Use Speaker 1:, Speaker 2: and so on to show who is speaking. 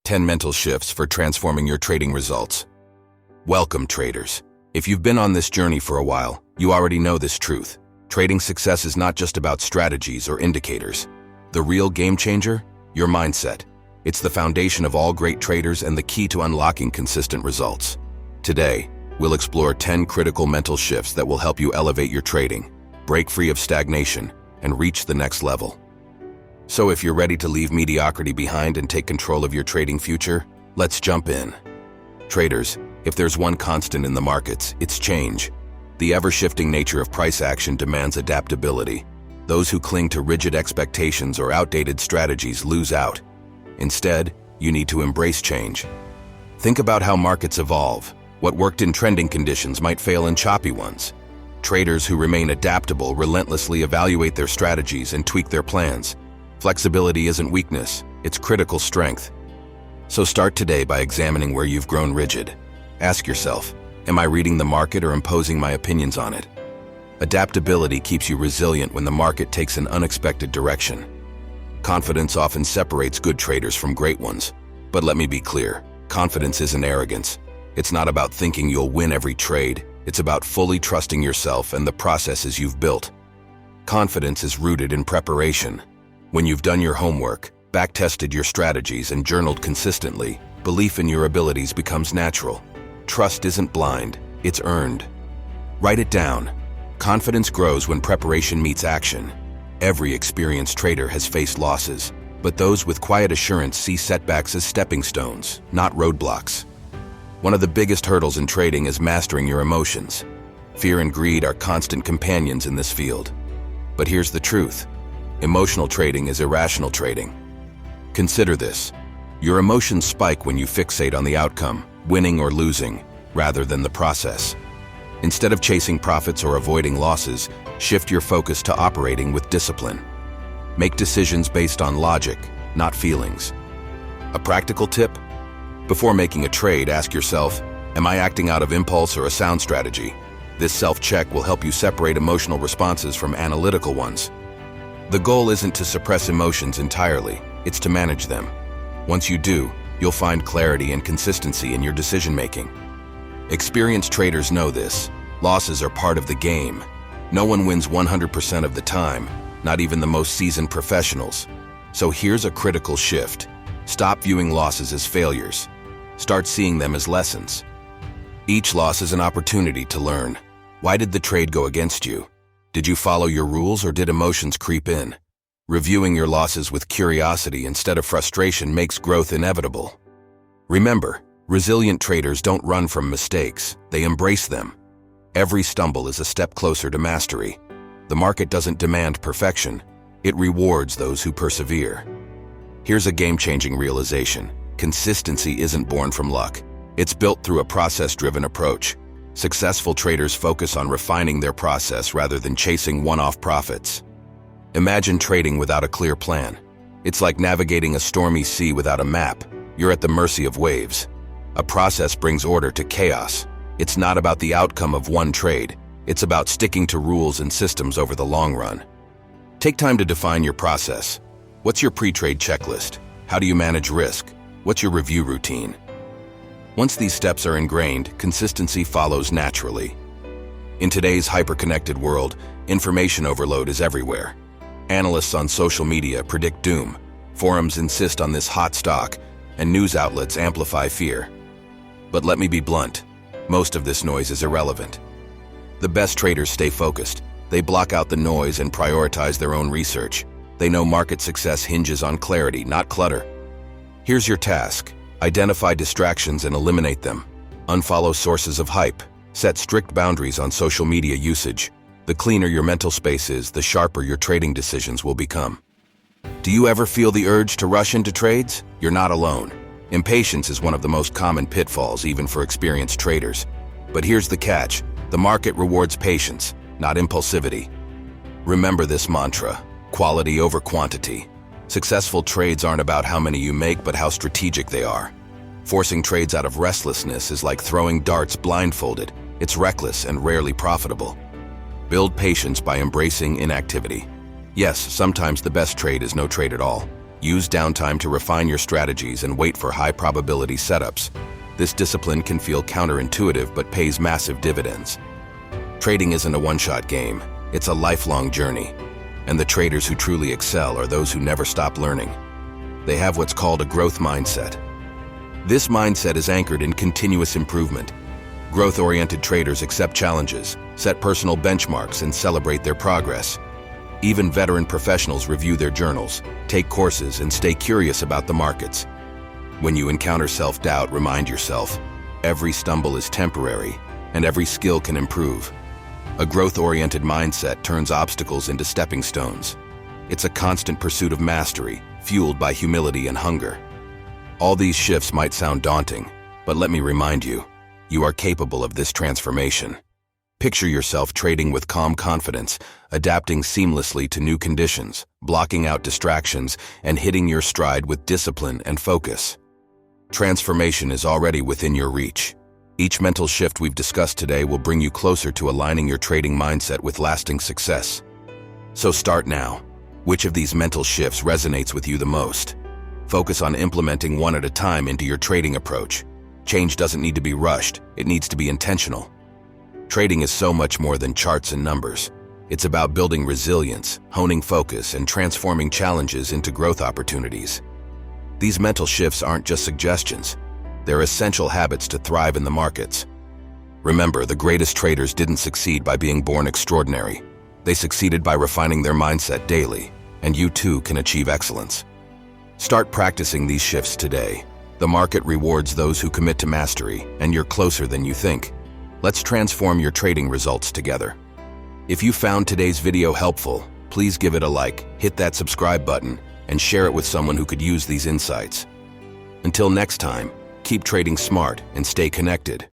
Speaker 1: 10 mental shifts for transforming your trading results. Welcome, traders. If you've been on this journey for a while, you already know this truth. Trading success is not just about strategies or indicators. The real game changer? Your mindset. It's the foundation of all great traders and the key to unlocking consistent results. Today, we'll explore 10 critical mental shifts that will help you elevate your trading, break free of stagnation, and reach the next level. So if you're ready to leave mediocrity behind and take control of your trading future, let's jump in. Traders, if there's one constant in the markets, it's change. The ever-shifting nature of price action demands adaptability. Those who cling to rigid expectations or outdated strategies lose out. Instead, you need to embrace change. Think about how markets evolve. What worked in trending conditions might fail in choppy ones. Traders who remain adaptable relentlessly evaluate their strategies and tweak their plans. Flexibility isn't weakness, it's critical strength. So start today by examining where you've grown rigid. Ask yourself, am I reading the market or imposing my opinions on it? Adaptability keeps you resilient when the market takes an unexpected direction. Confidence often separates good traders from great ones. But let me be clear, confidence isn't arrogance. It's not about thinking you'll win every trade. It's about fully trusting yourself and the processes you've built. Confidence is rooted in preparation. When you've done your homework, back-tested your strategies, and journaled consistently, belief in your abilities becomes natural. Trust isn't blind, it's earned. Write it down. Confidence grows when preparation meets action. Every experienced trader has faced losses, but those with quiet assurance see setbacks as stepping stones, not roadblocks. One of the biggest hurdles in trading is mastering your emotions. Fear and greed are constant companions in this field. But here's the truth. Emotional trading is irrational trading. Consider this. Your emotions spike when you fixate on the outcome, winning or losing, rather than the process. Instead of chasing profits or avoiding losses, shift your focus to operating with discipline. Make decisions based on logic, not feelings. A practical tip? Before making a trade, ask yourself, am I acting out of impulse or a sound strategy? This self-check will help you separate emotional responses from analytical ones. The goal isn't to suppress emotions entirely, it's to manage them. Once you do, you'll find clarity and consistency in your decision-making. Experienced traders know this. Losses are part of the game. No one wins 100% of the time, not even the most seasoned professionals. So here's a critical shift. Stop viewing losses as failures. Start seeing them as lessons. Each loss is an opportunity to learn. Why did the trade go against you? Did you follow your rules or did emotions creep in? Reviewing your losses with curiosity instead of frustration makes growth inevitable. Remember, resilient traders don't run from mistakes, they embrace them. Every stumble is a step closer to mastery. The market doesn't demand perfection, it rewards those who persevere. Here's a game-changing realization. Consistency isn't born from luck. It's built through a process-driven approach. Successful traders focus on refining their process rather than chasing one-off profits. Imagine trading without a clear plan. It's like navigating a stormy sea without a map. You're at the mercy of waves. A process brings order to chaos. It's not about the outcome of one trade. It's about sticking to rules and systems over the long run. Take time to define your process. What's your pre-trade checklist? How do you manage risk? What's your review routine? Once these steps are ingrained, consistency follows naturally. In today's hyper-connected world, information overload is everywhere. Analysts on social media predict doom, forums insist on this hot stock, and news outlets amplify fear. But let me be blunt, most of this noise is irrelevant. The best traders stay focused. They block out the noise and prioritize their own research. They know market success hinges on clarity, not clutter. Here's your task. Identify distractions and eliminate them. Unfollow sources of hype. Set strict boundaries on social media usage. The cleaner your mental space is, the sharper your trading decisions will become. Do you ever feel the urge to rush into trades? You're not alone. Impatience is one of the most common pitfalls even for experienced traders. But here's the catch. The market rewards patience, not impulsivity. Remember this mantra: quality over quantity. Successful trades aren't about how many you make, but how strategic they are. Forcing trades out of restlessness is like throwing darts blindfolded. It's reckless and rarely profitable. Build patience by embracing inactivity. Yes, sometimes the best trade is no trade at all. Use downtime to refine your strategies and wait for high-probability setups. This discipline can feel counterintuitive but pays massive dividends. Trading isn't a one-shot game. It's a lifelong journey. And the traders who truly excel are those who never stop learning. They have what's called a growth mindset. This mindset is anchored in continuous improvement. Growth-oriented traders accept challenges, set personal benchmarks, and celebrate their progress. Even veteran professionals review their journals, take courses, and stay curious about the markets. When you encounter self-doubt, remind yourself, every stumble is temporary, and every skill can improve. A growth-oriented mindset turns obstacles into stepping stones. It's a constant pursuit of mastery, fueled by humility and hunger. All these shifts might sound daunting, but let me remind you, you are capable of this transformation. Picture yourself trading with calm confidence, adapting seamlessly to new conditions, blocking out distractions, and hitting your stride with discipline and focus. Transformation is already within your reach. Each mental shift we've discussed today will bring you closer to aligning your trading mindset with lasting success. So start now. Which of these mental shifts resonates with you the most? Focus on implementing one at a time into your trading approach. Change doesn't need to be rushed, it needs to be intentional. Trading is so much more than charts and numbers. It's about building resilience, honing focus, and transforming challenges into growth opportunities. These mental shifts aren't just suggestions. They're essential habits to thrive in the markets. Remember, the greatest traders didn't succeed by being born extraordinary. They succeeded by refining their mindset daily, and you too can achieve excellence. Start practicing these shifts today. The market rewards those who commit to mastery, and you're closer than you think. Let's transform your trading results together. If you found today's video helpful, please give it a like, hit that subscribe button, and share it with someone who could use these insights. Until next time, keep trading smart and stay connected.